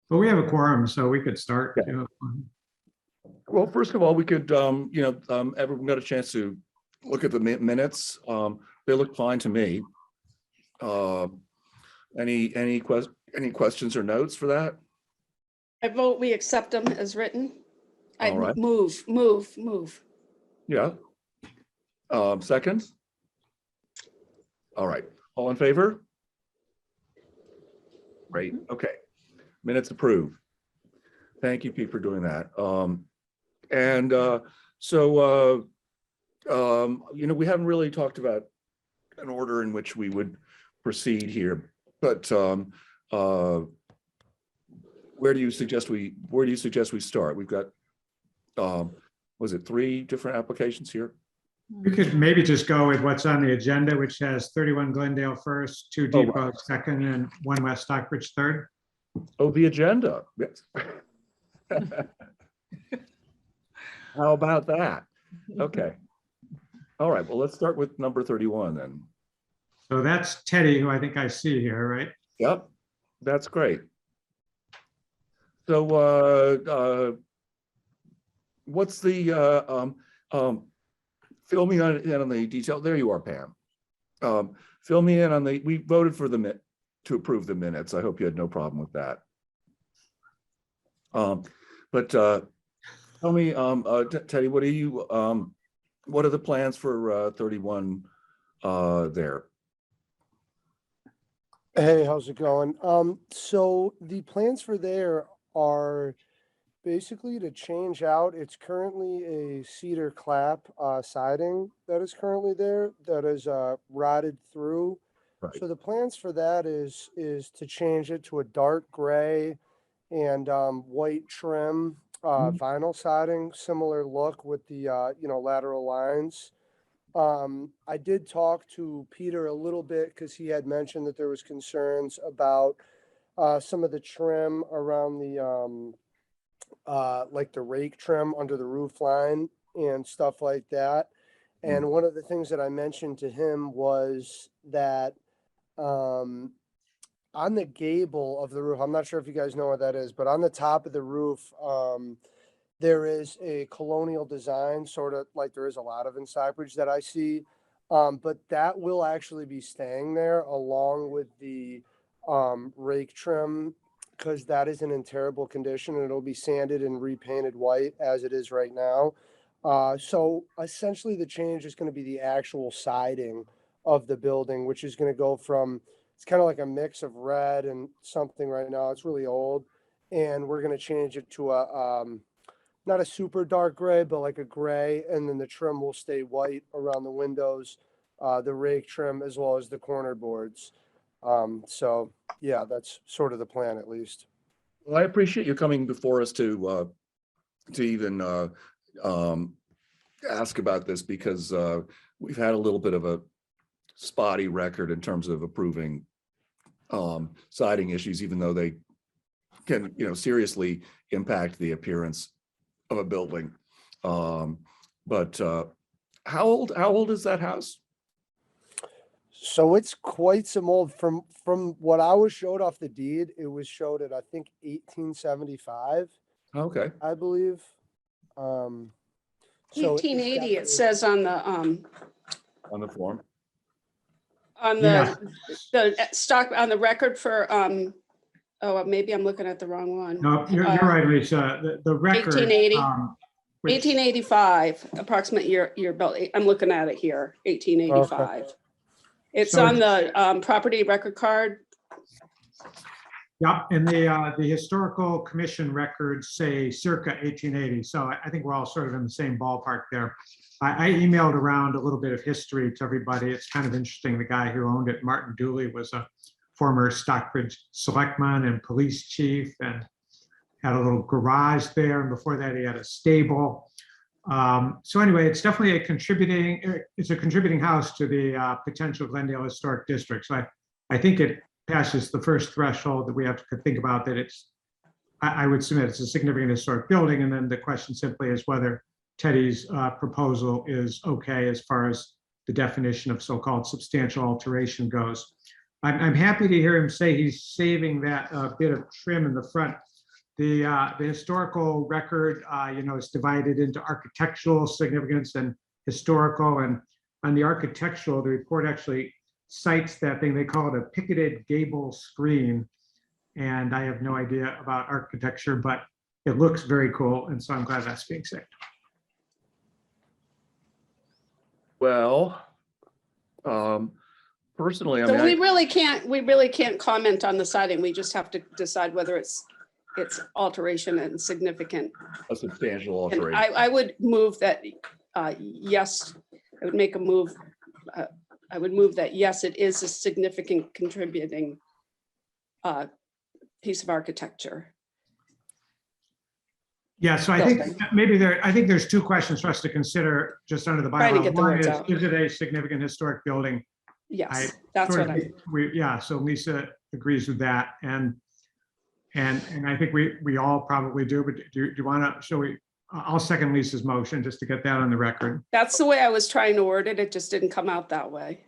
But we have a quorum, so we could start. Okay. Well, first of all, we could, everyone got a chance to look at the minutes. They look fine to me. Any questions or notes for that? I vote we accept them as written. I All right. move. Yeah. Second? All right. All in favor? Great. Okay. Minutes approved. Thank you, Pete, for doing that. We haven't really talked about an order in which we would proceed here, but where do you suggest we start? We've got, was it 3 different applications here? We could maybe just go with what's on the agenda, which has 31 Glendale first, 2 Depot right. second, and 1 West Stockbridge third. Oh, the agenda. Yes. How about that? Okay. All right. Well, let's start with number 31 then. So that's Teddy, who I think I see here, right? Yep. That's great. So what's the fill me in on the detail. There you are, Pam. Fill me in on we voted for to approve the minutes. I hope you had no problem with that. But tell me, Teddy, what are the plans for 31 there? Hey, how's it going? So the plans for there are basically to change out. It's currently a cedar clap siding that is currently there that is rotted through. Right. So the plans for that is to change it to a dark gray and white trim vinyl siding, similar look with the lateral lines. I did talk to Peter a little bit because he had mentioned that there was concerns about some of the trim around the like the rake trim under the roof line and stuff like that. And one of the things that I mentioned to him was that on the gable of the roof, I'm not sure if you guys know what that is, but on the top of the roof, there is a colonial design, sort of like there is a lot of in Stockbridge that I see. But that will actually be staying there along with the rake trim, because that isn't in terrible condition and it'll be sanded and repainted white as it is right now. So essentially the change is going to be the actual siding of the building, which is going to go from, it's kind of like a mix of red and something right now. It's really old. And we're going to change it to a, not a super dark gray, but like a gray. And then the trim will stay white around the windows, the rake trim, as well as the corner boards. So yeah, that's sort of the plan at least. Well, I appreciate you coming before us to even ask about this, because we've had a little bit of a spotty record in terms of approving siding issues, even though they can, seriously impact the appearance of a building. But how old is that house? So it's quite some old, from what I was showed off the deed, it was showed at, I think, 1875, Okay. I believe. So it's 1880, definitely- it says on the form. stock, on the record for, oh, maybe I'm looking at the wrong one. No, you're right, Lisa. The record. 1880. Which- 1885, approximate year built. I'm looking at it here, 1885. Okay. It's So on the property record card. Yeah, and the historical commission records say circa 1880. So I think we're all sort of in the same ballpark there. I emailed around a little bit of history to everybody. It's kind of interesting. The guy who owned it, Martin Dooley, was a former Stockbridge selectman and police chief, and had a little garage there. And before that, he had a stable. So anyway, it's definitely a contributing house to the potential Glendale Historic District. So I think it passes the first threshold that we have to think about, that I would submit it's a significant historic building. And then the question simply is whether Teddy's proposal is okay as far as the definition of so-called substantial alteration goes. I'm happy to hear him say he's saving that bit of trim in the front. the historical record, is divided into architectural significance and historical. And on the architectural, the report actually cites that thing, they call it a picketed gable screen. And I have no idea about architecture, but it looks very cool. And so I'm glad that's being saved. Well, personally, I So mean, we really can't comment on the siding. We just have to decide whether it's alteration and significant. a substantial And alteration. I would move that, yes, I would make a move. I would move that, yes, it is a significant contributing piece of architecture. Yeah, so I think I think there's two questions for us to consider just under the Trying to bylaw. get the One words is, out. is it a significant historic building? Yes, that's what I, Yeah, so Lisa agrees with that. And I think we all probably do, but do you want to, shall we, I'll second Lisa's motion just to get that on the record. that's the way I was trying to word it. It just didn't come out that way.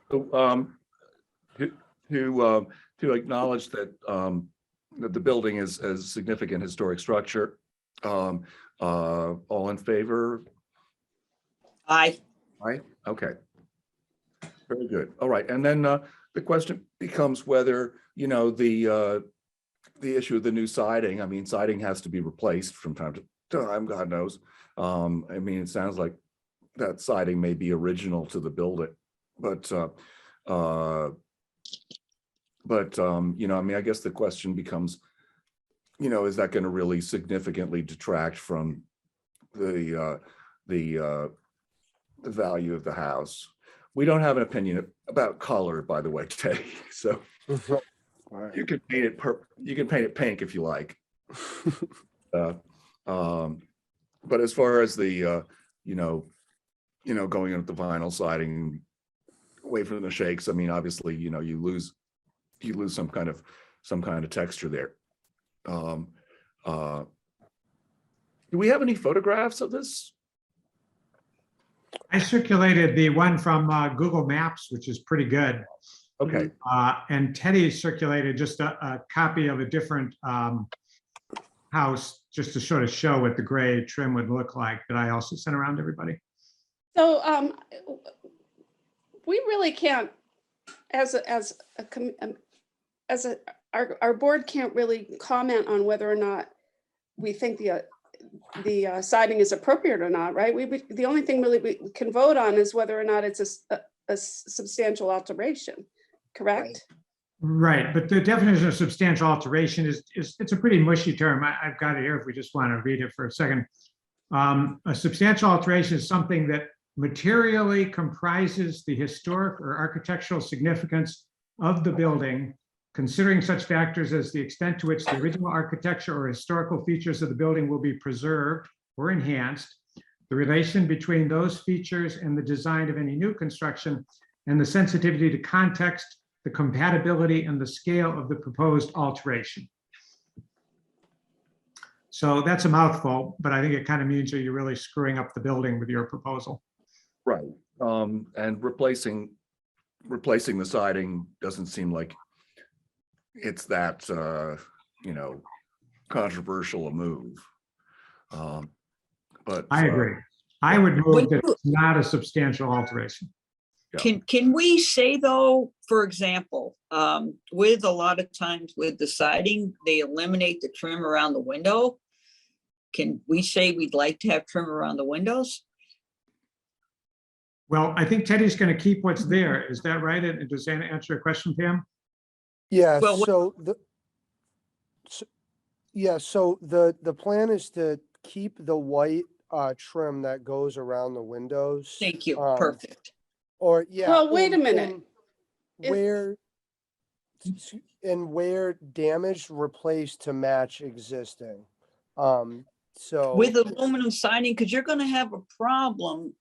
So, to acknowledge that, that the building is a significant historic structure. All in favor? Aye. Right, okay. Very good. All right, and then the question becomes whether, the issue of the new siding, I mean, siding has to be replaced from time to time, God knows. I mean, it sounds like that siding may be original to the building, but I mean, I guess the question becomes, is that going to really significantly detract from the value of the house? We don't have an opinion about color, by the way, Teddy. So you can paint it pink if you like. But as far as the going with the vinyl siding away from the shakes, I mean, obviously, you lose some kind of texture there. Do we have any photographs of this? I circulated the one from Google Maps, which is pretty good. Okay, And Teddy circulated just a copy of a different house, just to sort of show what the gray trim would look like, that I also sent around to everybody. So we really can't, our board can't really comment on whether or not we think the siding is appropriate or not, right? The only thing really we can vote on is whether or not it's a substantial alteration, correct? Right, but the definition of substantial alteration is it's a pretty mushy term. I've got it here if we just want to read it for a second. A substantial alteration is something that materially comprises the historic or architectural significance of the building, considering such factors as the extent to which the original architecture or historical features of the building will be preserved or enhanced, the relation between those features and the design of any new construction, and the sensitivity to context, the compatibility, and the scale of the proposed alteration. So that's a mouthful, but I think it kind of means that you're really screwing up the building with your proposal. right. And replacing the siding doesn't seem like it's that controversial a move. But I agree. I would move that it's not a substantial alteration. Can we say though, for example, with a lot of times with the siding, they eliminate the trim around the window. Can we say we'd like to have trim around the windows? Well, I think Teddy's going to keep what's there. Is that right? And does that answer your question, Pam? Yeah, Well, what- so the plan is to keep the white trim that goes around the windows. Thank you, Um, perfect. Or, yeah. Well, wait a minute. Where, damaged, replaced to match existing. So. With aluminum siding, because you're gonna have a problem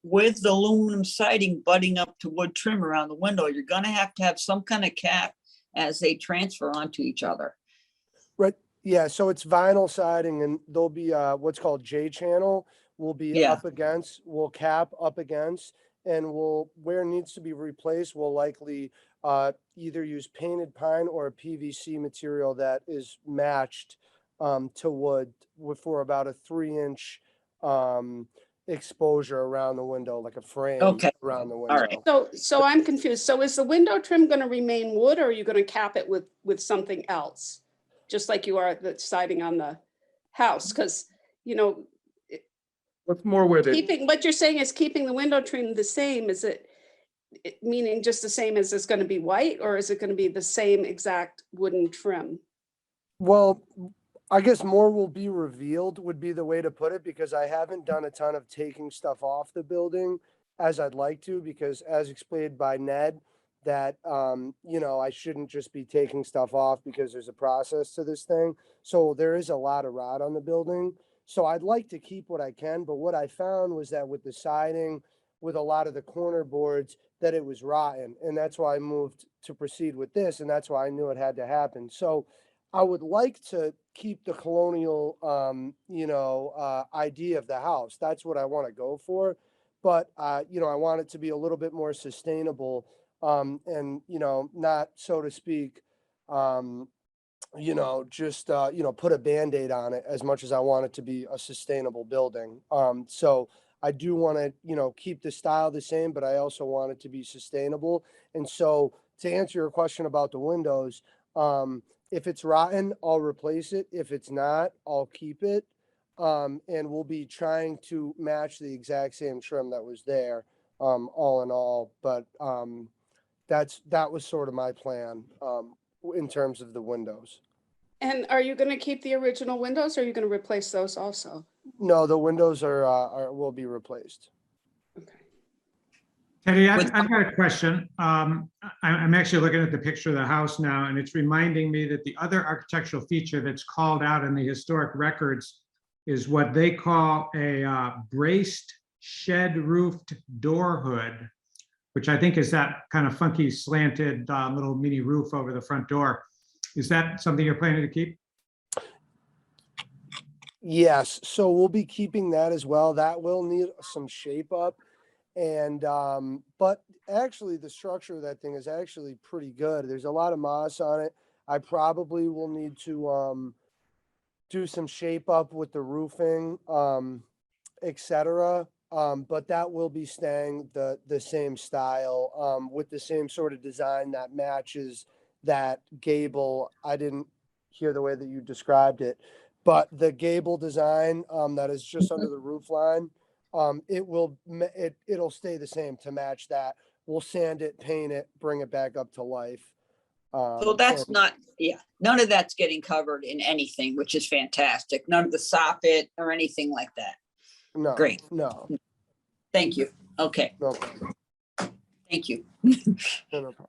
with the aluminum siding butting up to wood trim around the window. You're gonna have some kind of cap as they transfer onto each other. Right, yeah, so it's vinyl siding and there'll be what's called J channel will be Yeah. up against, will cap up against, and will, where it needs to be replaced, will likely either use painted pine or a PVC material that is matched to wood for about a 3-inch exposure around the window, like a frame Okay. around the All right. window. So I'm confused. So is the window trim going to remain wood, or are you going to cap it with something else? Just like you are the siding on the house, because, you know, What's more with it? keeping, what you're saying is keeping the window trim the same, is it meaning just the same as it's going to be white, or is it going to be the same exact wooden trim? Well, I guess more will be revealed would be the way to put it, because I haven't done a ton of taking stuff off the building as I'd like to, because as explained by Ned, that, you know, I shouldn't just be taking stuff off because there's a process to this thing. So there is a lot of rot on the building. So I'd like to keep what I can, but what I found was that with the siding, with a lot of the corner boards, that it was rotten. And that's why I moved to proceed with this. And that's why I knew it had to happen. So I would like to keep the colonial, idea of the house. That's what I want to go for. But, you know, I want it to be a little bit more sustainable, and, you know, not, so to speak, just, put a Band-Aid on it as much as I want it to be a sustainable building. So I do want to, you know, keep the style the same, but I also want it to be sustainable. And so to answer your question about the windows, if it's rotten, I'll replace it. If it's not, I'll keep it. And we'll be trying to match the exact same trim that was there, all in all. But that was sort of my plan, in terms of the windows. And are you going to keep the original windows, or are you going to replace those also? No, the windows will be replaced. Okay. Teddy, With- I've got a question. I'm actually looking at the picture of the house now, and it's reminding me that the other architectural feature that's called out in the historic records is what they call a braced shed-roofed door hood, which I think is that kind of funky slanted little mini roof over the front door. Is that something you're planning to keep? Yes, so we'll be keeping that as well. That will need some shape up. And, but actually the structure of that thing is actually pretty good. There's a lot of moss on it. I probably will need to, do some shape up with the roofing, etc. But that will be staying the same style, with the same sort of design that matches that gable. I didn't hear the way that you described it, but the gable design, that is just under the roof line, it'll stay the same to match that. We'll sand it, paint it, bring it back up to life. So that's and- not, yeah, none of that's getting covered in anything, which is fantastic. None of the soffit or anything like that. No, Great. no, Thank you. Okay, no problem. thank you. No problem.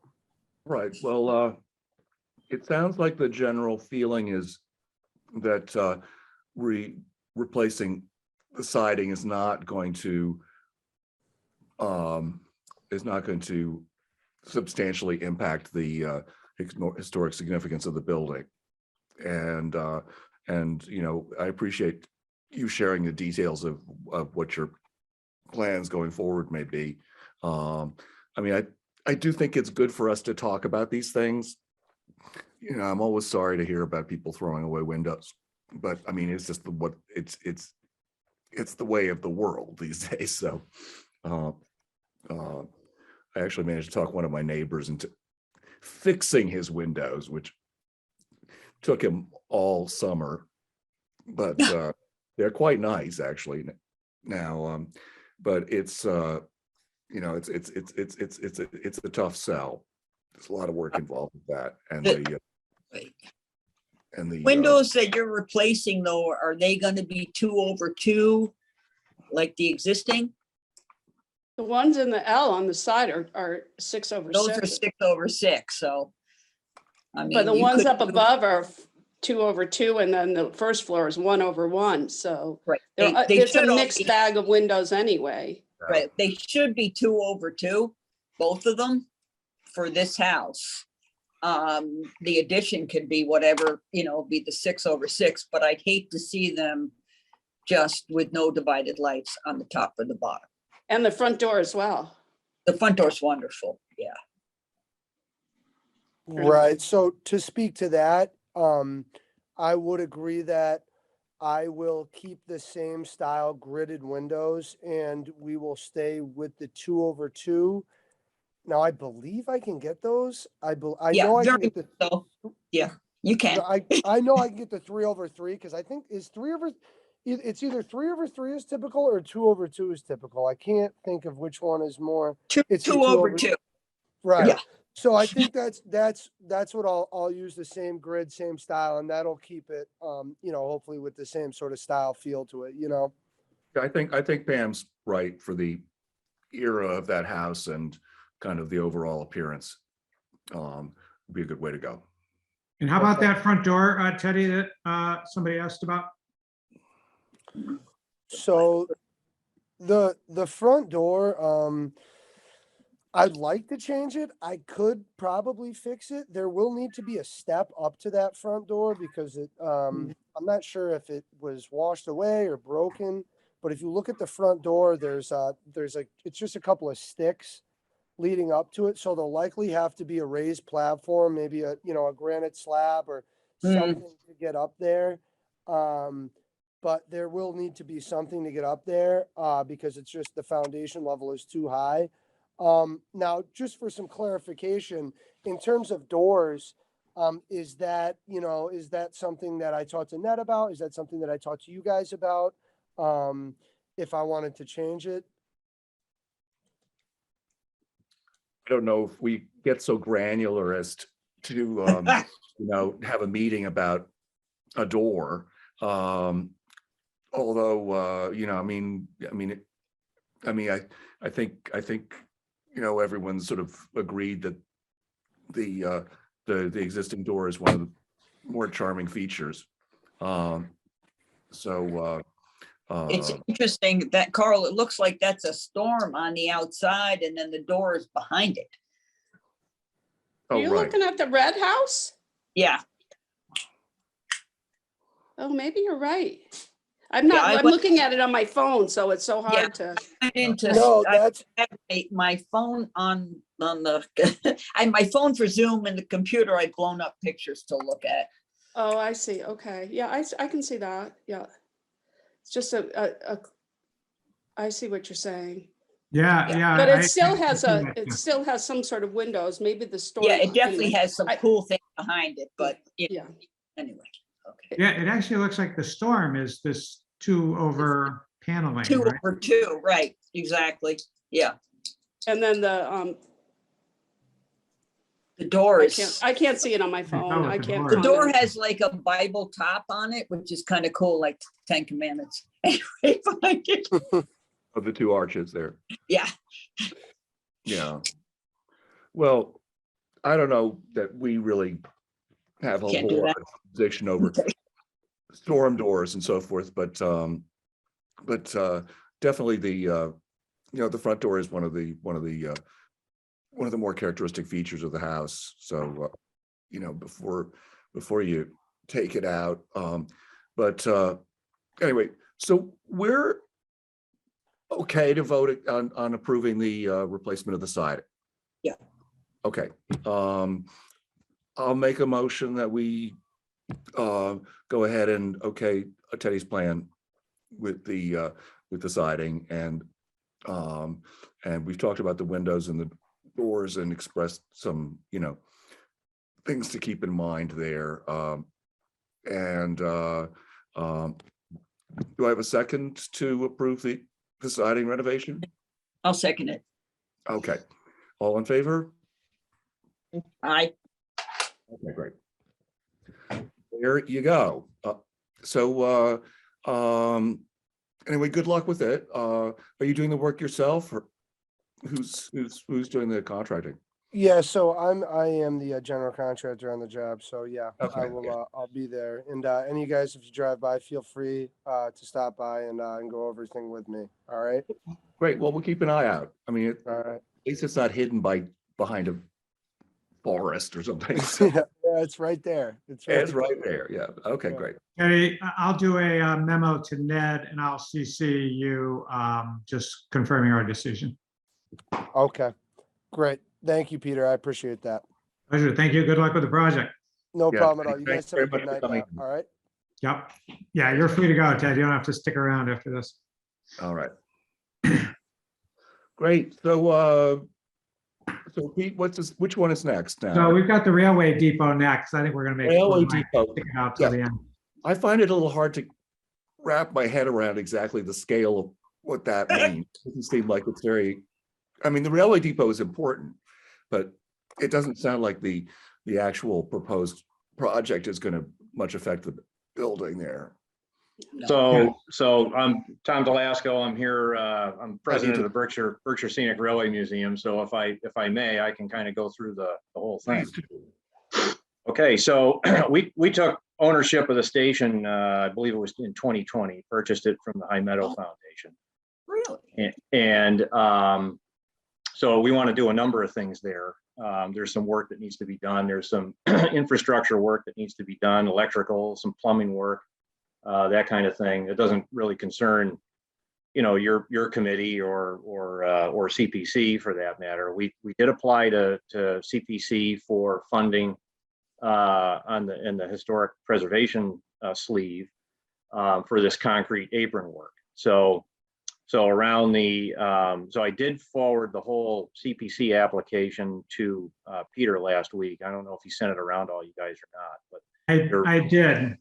Right, well, it sounds like the general feeling is that replacing the siding is not going to substantially impact the historic significance of the building. And you know, I appreciate you sharing the details of what your plans going forward may be. I mean, I do think it's good for us to talk about these things. You know, I'm always sorry to hear about people throwing away windows, but I mean, it's just it's the way of the world these days. So I actually managed to talk one of my neighbors into fixing his windows, which took him all summer, but they're quite nice actually now. But it's you know, it's a tough sell. There's a lot of work involved with that, and the Windows that you're replacing though, are they gonna be 2/2 like the existing? The ones in the L on the side are 6/6. Those are 6/6, so. I mean, But the you ones could up do- above are 2/2, and then the first floor is 1/1. So Right, it's a should all mixed be- bag of windows anyway. Right, they should be 2/2, both of them for this house. The addition could be whatever, you know, be the 6/6, but I'd hate to see them just with no divided lights on the top or the bottom. And the front door as well. The front door's wonderful, yeah. Right. So to speak to that, I would agree that I will keep the same style gridded windows and we will stay with the 2/2. Now, I believe I can get those. I Yeah, know I can very get the, so, yeah, you can. I know I can get the 3/3 because I think is it's either 3/3 is typical or 2/2 is typical. I can't think of which one is more. Two, It's the 2/2. Right. Yeah. So I think that's what I'll use the same grid, same style, and that'll keep it, hopefully with the same sort of style feel to it, I think Pam's right for the era of that house and kind of the overall appearance. Would be a good way to go. And how about Okay. that front door, Teddy, that somebody asked about? So the front door, I'd like to change it. I could probably fix it. There will need to be a step up to that front door because I'm not sure if it was washed away or broken, but if you look at the front door, there's it's just a couple of sticks leading up to it. So there'll likely have to be a raised platform, maybe a granite slab or something to get up there. But there will need to be something to get up there, because it's just the foundation level is too high. Now, just for some clarification, in terms of doors, is that something that I talked to Ned about? Is that something that I talked to you guys about? If I wanted to change it? I don't know if we get so granular as to have a meeting about a door. Although, I think everyone's sort of agreed that the existing door is one of the more charming features. It's interesting that, Carl, it looks like that's a storm on the outside and then the door is behind it. Are Oh, you right. looking at the red house? Yeah. Oh, maybe you're right. I'm not, I I'm went- looking at it on my phone, so it's so hard to. No, I have my phone on the, my phone for Zoom and the computer, I've blown up pictures to look at. Oh, I see. Okay. Yeah, I can see that. Yeah. It's just I see what you're saying. Yeah. But I it still see has that, it yeah. still has some sort of windows, maybe the story. Yeah, it definitely anyway. has some cool thing behind it, but Yeah. anyway. Okay. Yeah, it actually looks like the storm is this 2/2 paneling, right? 2/2, right, exactly. Yeah, And then the door is, I can't see it on my phone. Oh, I the can't. door. the door comment. has like a Bible top on it, which is kind of cool, like 10 Commandments. Anyway, behind it. Of the two arches there. Yeah. Yeah. Well, I don't know that we really have a Can't do whole lot that. of position over Okay. storm doors and so forth, but definitely the front door is one of the more characteristic features of the house. So before you take it out, but anyway, so we're okay to vote on approving the replacement of the siding. Yeah. Okay. I'll make a motion that we go ahead and okay Teddy's plan with the siding, and we've talked about the windows and the doors and expressed some things to keep in mind there. Do I have a second to approve the siding renovation? I'll second it. Okay, all in favor? Aye. Okay, great. There you go. Anyway, good luck with it. Are you doing the work yourself, or who's doing the contracting? Yeah, so I am the general contractor on the job, so yeah, Okay, I will, I'll be there. And any of you guys, if you drive by, feel free to stop by and go over everything with me. All right? Great. Well, we'll keep an eye out. I mean, All right. at least it's not hidden behind a forest or something. Yeah, it's right there. It's right there. Yeah. Okay, Yeah. great. Hey, I'll do a memo to Ned and I'll CC you, just confirming our decision. Okay, great. Thank you, Peter. I appreciate that. Pleasure. Thank you. Good luck with the project. No Yeah, problem at all. You thanks guys have a very good much for night now. coming. All right. Yep. Yeah, you're free to go, Ted. You don't have to stick around after this. All right. Great. So Pete, which one is next So now? we've got the Railway Depot next. I think we're gonna make. Railway Stick Depot. it out till the end. I find it a little hard to wrap my head around exactly the scale of what that means. It doesn't seem like it's very, I mean, the Railway Depot is important, but it doesn't sound like the actual proposed project is going to much affect the building there. No. So I'm Tom Delasco. I'm here. I'm president of the Berkshire Scenic Railway Museum. So if I may, I can kind of go through the whole thing. Please do. Okay, so we took ownership of the station. I believe it was in 2020. Purchased it from the High Meadow Foundation. Really? And so we want to do a number of things there. There's some work that needs to be done. There's some infrastructure work that needs to be done, electrical, some plumbing work, that kind of thing. It doesn't really concern, your committee or CPC for that matter. We did apply to CPC for funding in the historic preservation sleeve for this concrete apron work. So around so I did forward the whole CPC application to Peter last week. I don't know if he sent it around to all you guys or not, but I did.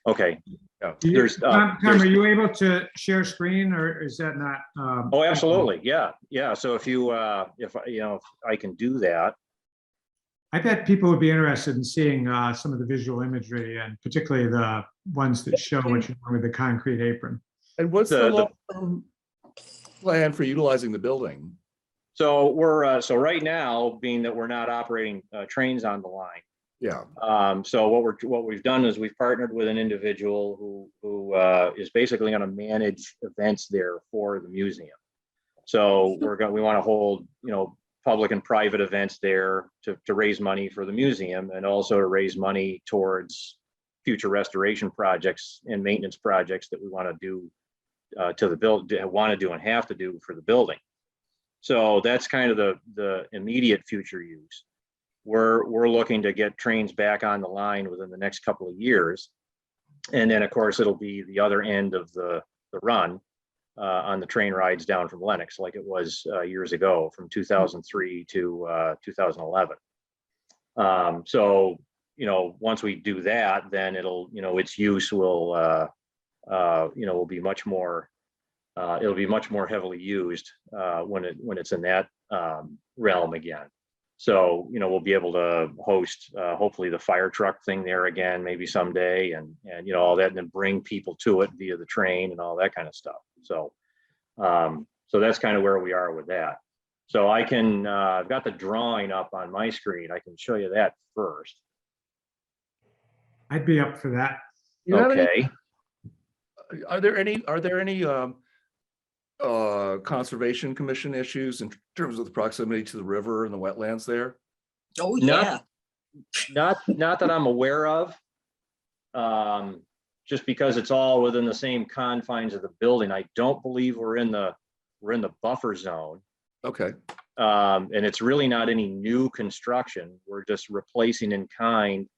okay. Yeah. Tom, are you able to share screen or is that not? Oh, absolutely. Yeah. So if I can do that. I bet people would be interested in seeing some of the visual imagery and particularly the ones that show what you're doing with the concrete apron. And what's the long-term plan for utilizing the building? So we're so right now, being that we're not operating trains on the line. Yeah. So what we've done is we've partnered with an individual who is basically going to manage events there for the museum. So we want to hold public and private events there to raise money for the museum and also to raise money towards future restoration projects and maintenance projects that we want to do to the and have to do for the building. So that's kind of the immediate future use. We're looking to get trains back on the line within the next couple of years. And then of course it'll be the other end of the run on the train rides down from Lenox, like it was years ago from 2003 to 2011. So, once we do that, then it'll, its use will, will be much more, it'll be much more heavily used when it's in that realm again. So, we'll be able to host hopefully the fire truck thing there again, maybe someday and all that, and then bring people to it via the train and all that kind of stuff. So, so that's kind of where we are with that. So I can, I've got the drawing up on my screen. I can show you that first. I'd be up for that. Okay. Are there any Conservation Commission issues in terms of the proximity to the river and the wetlands there? Oh, Not- yeah. Not that I'm aware of. Just because it's all within the same confines of the building. I don't believe we're in the buffer zone. Okay. And it's really not any new construction. We're just replacing in kind,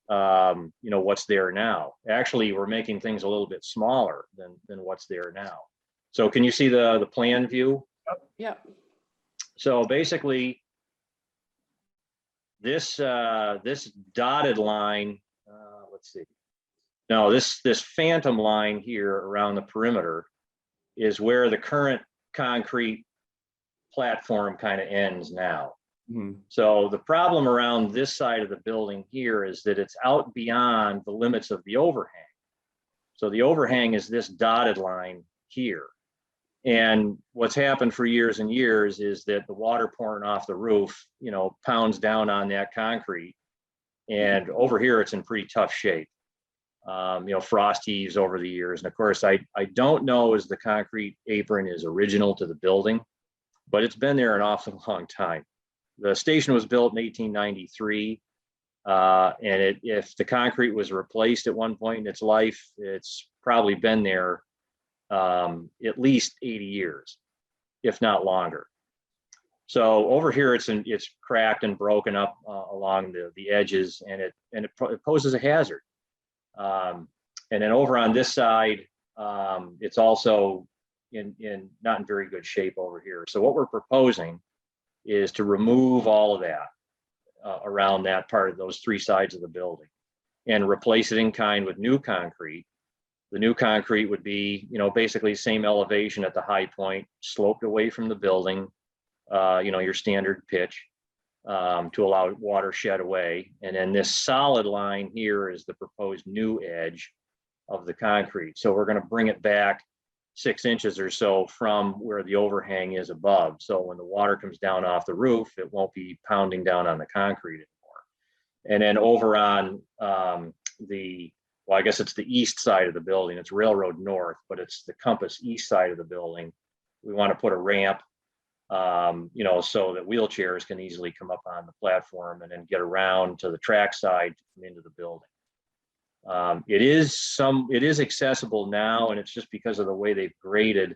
what's there now. Actually, we're making things a little bit smaller than what's there now. So can you see the plan view? Yeah. So basically, this dotted line, let's see. No, this phantom line here around the perimeter is where the current concrete platform kind of ends now. Mhm. So the problem around this side of the building here is that it's out beyond the limits of the overhang. So the overhang is this dotted line here. And what's happened for years and years is that the water pouring off the roof, pounds down on that concrete. And over here, it's in pretty tough shape. Frost heaves over the years. And of course, I don't know as the concrete apron is original to the building, but it's been there an awful long time. The station was built in 1893. And if the concrete was replaced at one point in its life, it's probably been there at least 80 years, if not longer. So over here, it's cracked and broken up along the edges, and it poses a hazard. And then over on this side, it's also not in very good shape over here. So what we're proposing is to remove all of that around that part of those three sides of the building and replace it in kind with new concrete. The new concrete would be, basically same elevation at the high point, sloped away from the building, your standard pitch, to allow water shed away. And then this solid line here is the proposed new edge of the concrete. So we're going to bring it back 6 inches or so from where the overhang is above. So when the water comes down off the roof, it won't be pounding down on the concrete anymore. And then over on I guess it's the east side of the building. It's Railroad North, but it's the Compass east side of the building. We want to put a ramp, so that wheelchairs can easily come up on the platform and then get around to the track side to come into the building. It is accessible now, and it's just because of the way they've graded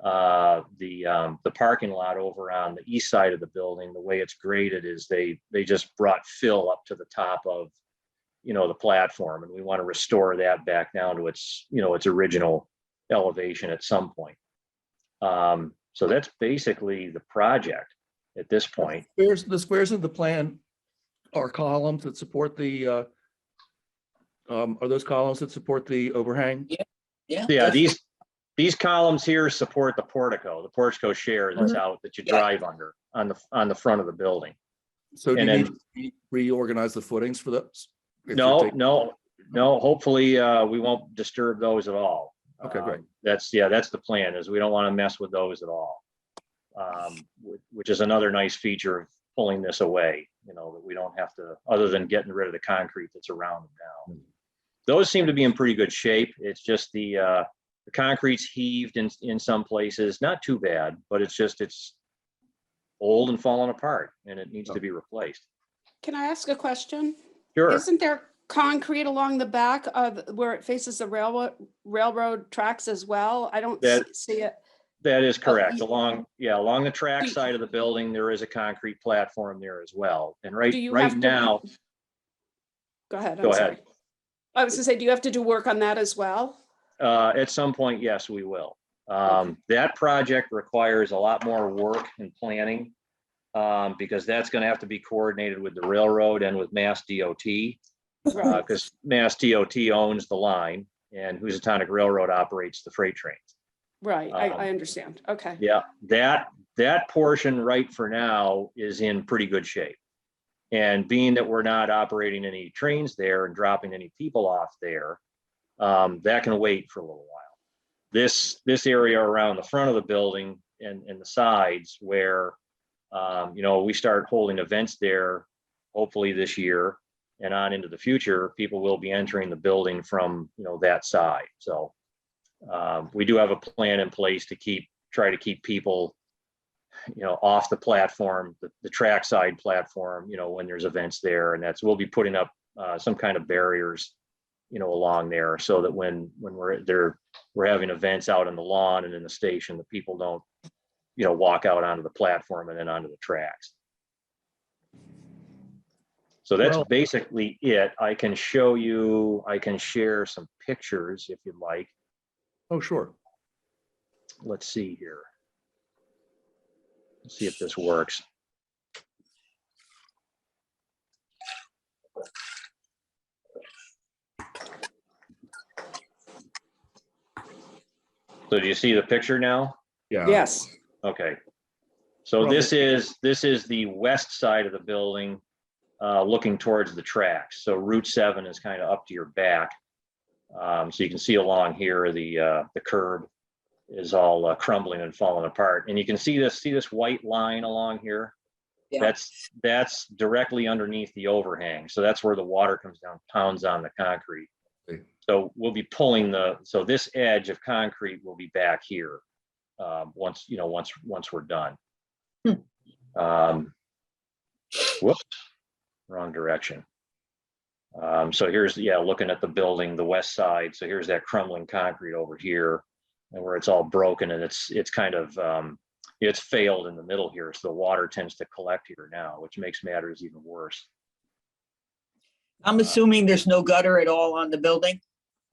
the parking lot over on the east side of the building. The way it's graded is they just brought fill up to the top of the platform, and we want to restore that back down to its original elevation at some point. So that's basically the project at this point. The squares in the plan are columns that support the, are those columns that support the overhang? Yeah, these columns here support the portico share that's out that you drive under on the front of the building. So do you need to reorganize the footings for those? No. Hopefully, we won't disturb those at all. Okay, great. That's the plan, is we don't want to mess with those at all. Which is another nice feature of pulling this away, that we don't have to, other than getting rid of the concrete that's around them now. Those seem to be in pretty good shape. It's just the concrete's heaved in some places, not too bad, but it's old and falling apart, and it needs to be replaced. Can I ask a question? Sure. Isn't there concrete along the back of where it faces the railroad tracks as well? I don't see it. That is correct. Along the track side of the building, there is a concrete platform there as well. And right now. Go ahead. Go ahead. I was gonna say, do you have to do work on that as well? At some point, yes, we will. That project requires a lot more work and planning, because that's going to have to be coordinated with the railroad and with Mass DOT, because Mass DOT owns the line and Housatonic Railroad operates the freight trains. Right, I understand. Okay. Yeah, that portion right for now is in pretty good shape. And being that we're not operating any trains there and dropping any people off there, that can wait for a little while. This area around the front of the building and the sides where, we start holding events there, hopefully this year and on into the future, people will be entering the building from, that side. So we do have a plan in place to try to keep people, off the platform, the trackside platform, when there's events there, and we'll be putting up some kind of barriers, along there, so that when we're having events out on the lawn and in the station, the people don't, walk out onto the platform and then onto the tracks. So that's basically it. I can share some pictures if you'd like. Oh, sure. Let's see here. Let's see if this works. So do you see the picture now? Yeah. Yes. Okay. So this is the west side of the building, looking towards the tracks. So Route 7 is kind of up to your back. So you can see along here, the curb is all crumbling and falling apart. And you can see this white line along here. Yeah. That's directly underneath the overhang. So that's where the water comes down, pounds on the concrete. Okay. So we'll be pulling so this edge of concrete will be back here once we're done. Whoops, wrong direction. So here's, looking at the building, the west side. So here's that crumbling concrete over here, and where it's all broken, and it's kind of it's failed in the middle here, so the water tends to collect here now, which makes matters even worse. I'm assuming there's no gutter at all on the building,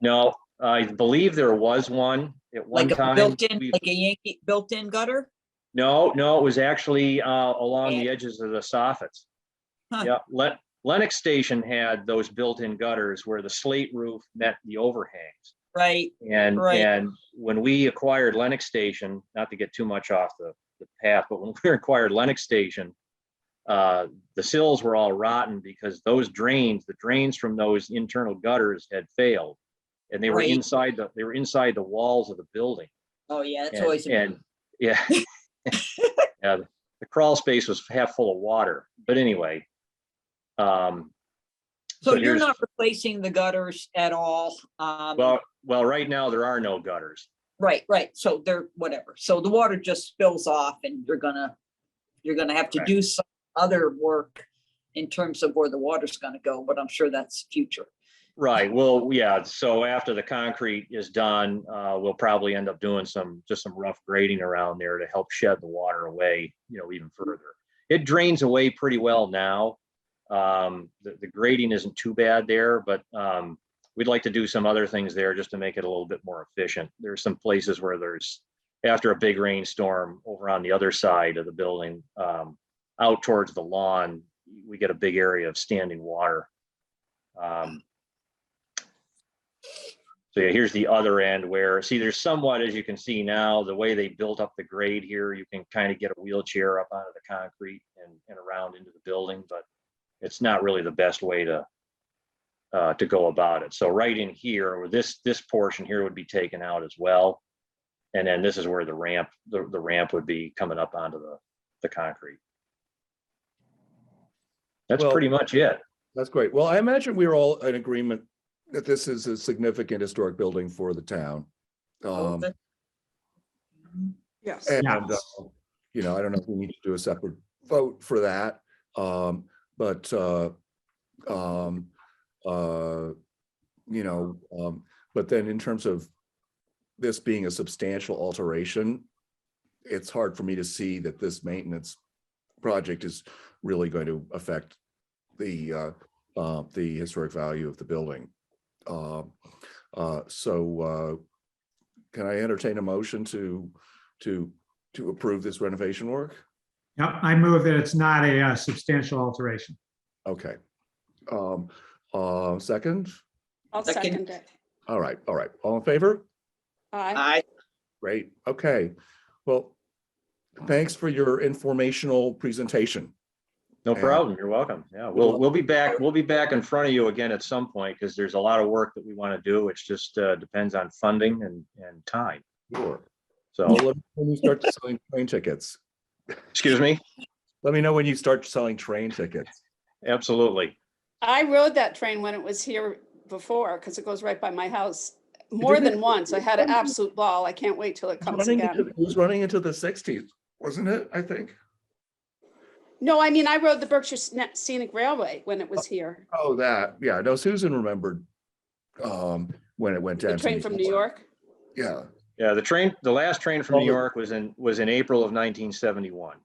No, I believe there was one at one like a time. built-in, We've- like a Yankee built-in gutter? No, it was actually along the edges of the soffits. Huh. Yeah, Lennox Station had those built-in gutters where the slate roof met the overhangs. Right, And Right. when we acquired Lennox Station, not to get too much off the path, but when we acquired Lennox Station, the sills were all rotten because those drains, the drains from those internal gutters had failed. And they were Right. inside the walls of the building. oh yeah, that's And, always, and yeah, yeah, the crawl space was half full of water. But anyway, so you're here's- not replacing the gutters at all? well, right now there are no gutters. Right, so they're, whatever, so the water just spills off and you're gonna have to Correct. do some other work in terms of where the water's gonna go, but I'm sure that's future. Right. Well, yeah. So after the concrete is done, we'll probably end up doing just some rough grading around there to help shed the water away, even further. It drains away pretty well now. The grading isn't too bad there, but we'd like to do some other things there just to make it a little bit more efficient. There's some places where after a big rainstorm over on the other side of the building, out towards the lawn, we get a big area of standing water. So yeah, here's the other end where, see, there's somewhat, as you can see now, the way they built up the grade here, you can kind of get a wheelchair up onto the concrete and around into the building, but it's not really the best way to go about it. So right in here, or this portion here would be taken out as well. And then this is where the ramp would be coming up onto the concrete. That's Well- pretty much it. That's great. Well, I imagine we're all in agreement that this is a significant historic building for the town. Yes. And, Yeah. I don't know if we need to do a separate vote for that. But then in terms of this being a substantial alteration, it's hard for me to see that this maintenance project is really going to affect the historic value of the building. So can I entertain a motion to approve this renovation work? Yep, I move that it's not a substantial alteration. Okay. Second? I'll Second. second it. All right. All in favor? Aye. I, Great. Okay. Well, thanks for your informational presentation. No And- problem. You're welcome. Yeah, we'll be back. We'll be back in front of you again at some point because there's a lot of work that we want to do. It's just depends on funding and time. Sure. So, Well, let me know when you start selling train tickets. excuse me. Let me know when you start selling train tickets. Absolutely. I rode that train when it was here before because it goes right by my house more than once. I had an absolute ball. I can't wait till it comes again. It was running into the 60s, wasn't it? I think. No, I mean, I rode the Berkshire Scenic Railway when it was here. Oh, that. Yeah. No, Susan remembered when it went down. The to train from New York. Yeah. Yeah, the last train from New Oh. York was in April of 1971.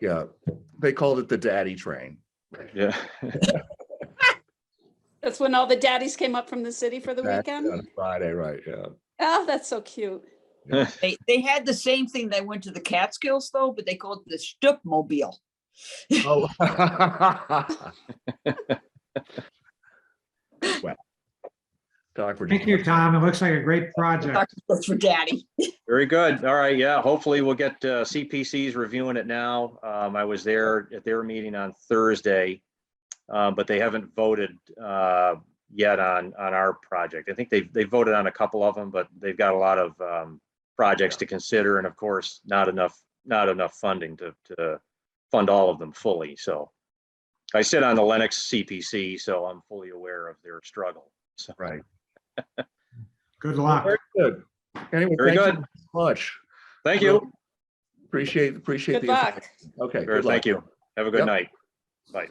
Yeah. They called it the daddy train. Yeah. That's when all the daddies came up from the city for the Back weekend. on Friday, right? Yeah. Oh, that's so cute. they had the same thing. They went to the Catskills though, but they called it the Stockmobile. Oh. Well, Stockbridge. Thank you, Tom. It looks like a great project. That's for daddy. Very good. All right. Yeah. Hopefully we'll get CPCs reviewing it now. I was there at their meeting on Thursday, but they haven't voted yet on our project. I think they voted on a couple of them, but they've got a lot of projects to consider, and of course, not enough funding to fund all of them fully. So I sit on the Lennox CPC, so I'm fully aware of their struggle. So, Right. Good luck. Very good. Anyway, Very thank good. you so much. thank you. Appreciate Good the luck. information. Okay. Sure, good luck. thank you. Have a good Yep. night. Bye.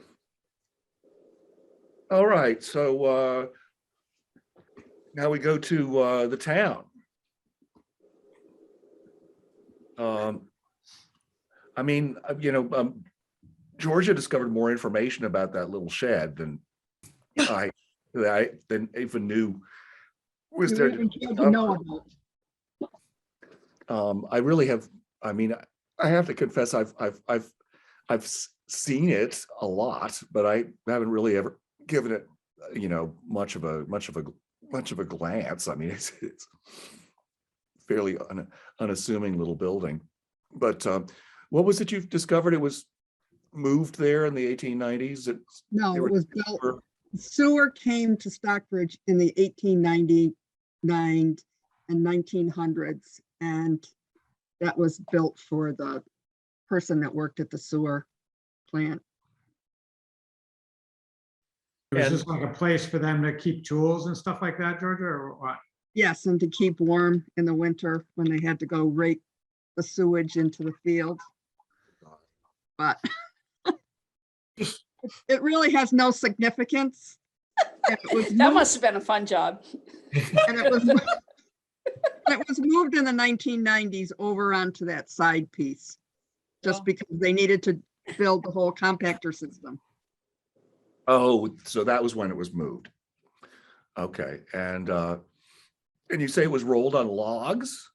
All right, so now we go to the town. I mean, Georgia discovered more information about that little shed than I even knew was You there. even had to know about. I really have. I mean, I have to confess, I've seen it a lot, but I haven't really ever given it, much of a glance. I mean, it's fairly unassuming little building. But what was it you've discovered? It was moved there in the 1890s. No, it was built. Sewer came to Stockbridge in the 1899 and 1900s, and that was built for the person that worked at the sewer plant. It was And- just like a place for them to keep tools and stuff like that, Georgia, or what? Yes, and to keep warm in the winter when they had to go rake the sewage into the field. But it really has no significance. And it was That moved- must have been a fun job. and it was moved in the 1990s over onto that side piece, just Oh. because they needed to build the whole compactor system. Oh, so that was when it was moved. Okay, and you say it was rolled on logs?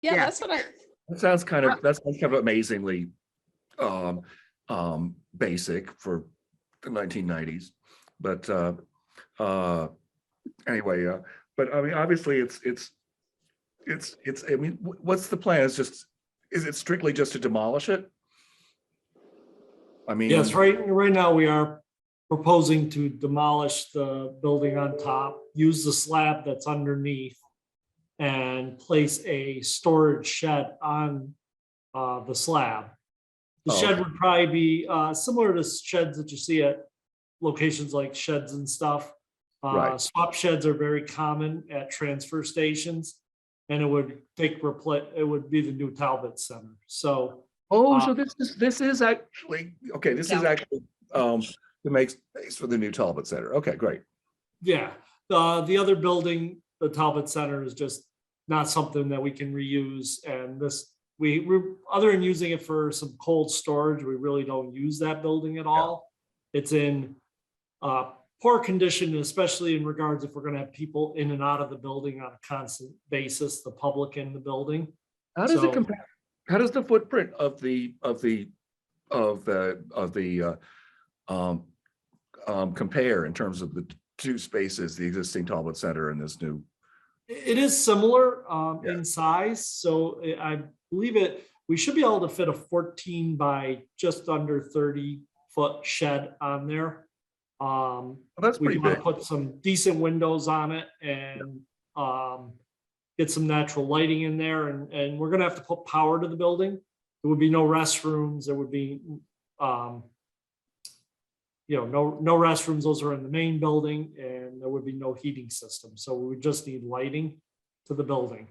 Yeah, Yeah. that's what I, That sounds kind of amazingly basic for the 1990s. But anyway, but I mean, obviously it's I mean, what's the plan? Is it strictly just to demolish it? I mean, Yes, right now we are proposing to demolish the building on top, use the slab that's underneath, and place a storage shed on the slab. The Oh, shed okay. would probably be similar to sheds that you see at locations like Sheds and Stuff. Right. Swap sheds are very common at transfer stations, and it would it would be the new Talbot Center. So Oh, so this is actually, okay, this is Yeah. actually to make space for the new Talbot Center. Okay, great. yeah, the other building, the Talbot Center, is just not something that we can reuse. And this, we're other than using it for some cold storage, we really don't use that building at all. It's in poor condition, especially in regards if we're going to have people in and out of the building on a constant basis, the public in the building. How does it So- compare? How does the footprint of the compare in terms of the two spaces, the existing Talbot Center and this new? It is similar Yeah. in size, so I believe we should be able to fit a 14 by just under 30-foot shed on there. Well, that's We pretty want to big. put some decent windows on it and get some natural lighting in there, and we're gonna have to put power to the building. There would be no restrooms, there would be no restrooms, those are in the main building, and there would be no heating system, so we would just need lighting to the building.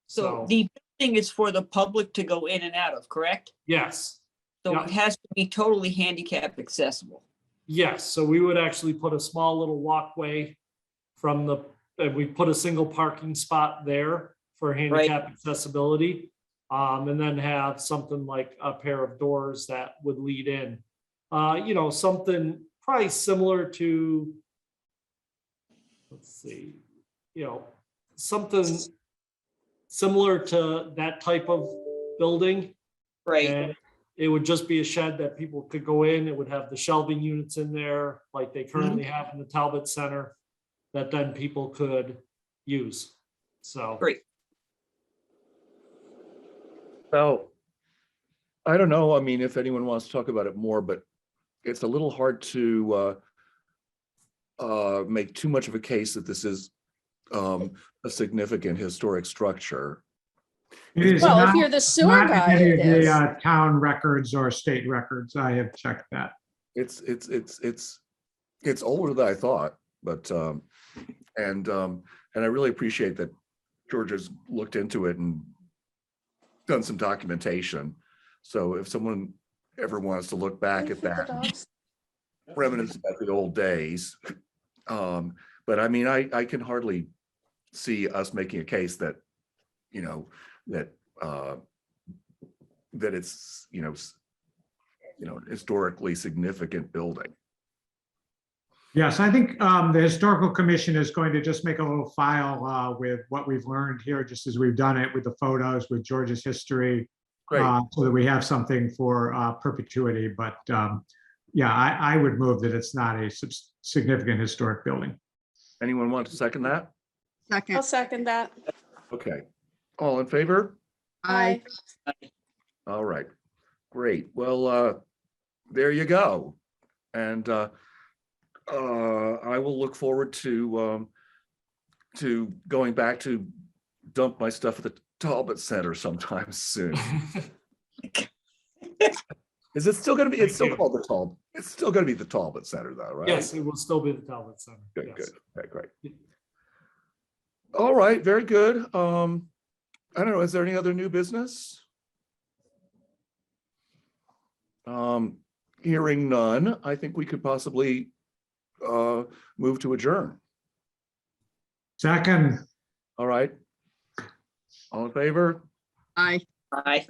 So So, the building is for the public to go in and out of, correct? yes, So Yeah. it has to be totally handicap accessible. yes, so we would actually put a small little walkway from we put a single parking spot there for handicap accessibility. And then have something like a pair of doors that would lead in. Something probably similar to, let's see, something similar to that type of building. Right, And it would just be a shed that people could go in. It would have the shelving units in there like they currently have in the Talbot Center that then people could use. So. great. Well, I don't know. I mean, if anyone wants to talk about it more, but it's a little hard to make too much of a case that this is a significant historic structure. It is well, if not- you're the sewer not in guy, any it of the is. town records or state records. I have checked that. It's older than I thought, but and I really appreciate that Georgia's looked into it and done some documentation. So if someone ever wants to look back at that, reminisce about the old days. But I mean, I can hardly see us making a case that, that that it's, historically significant building. Yes, I think the Historical Commission is going to just make a little file with what we've learned here, just as we've done it with the photos, with George's history, Great. so that we have something for perpetuity. But yeah, I would move that it's not a significant historic building. Anyone want to second that? I'll Second, second that. Okay. All in favor? I, All right. Great. Well, there you go. And I will look forward to going back to dump my stuff at the Talbot Center sometime soon. Is it still going to be? It's still called the Talbot. It's still going to be the Talbot Center, though, right? Yes, it will still be the Talbot Center. Good. Yes. Good. Okay. Great. All right. Very good. I don't know. Is there any other new business? Hearing none, I think we could possibly move to adjourn. Second, All right. All in favor? I. Bye.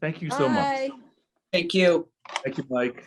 Thank you so much. Bye. Thank you. Thank you, Mike.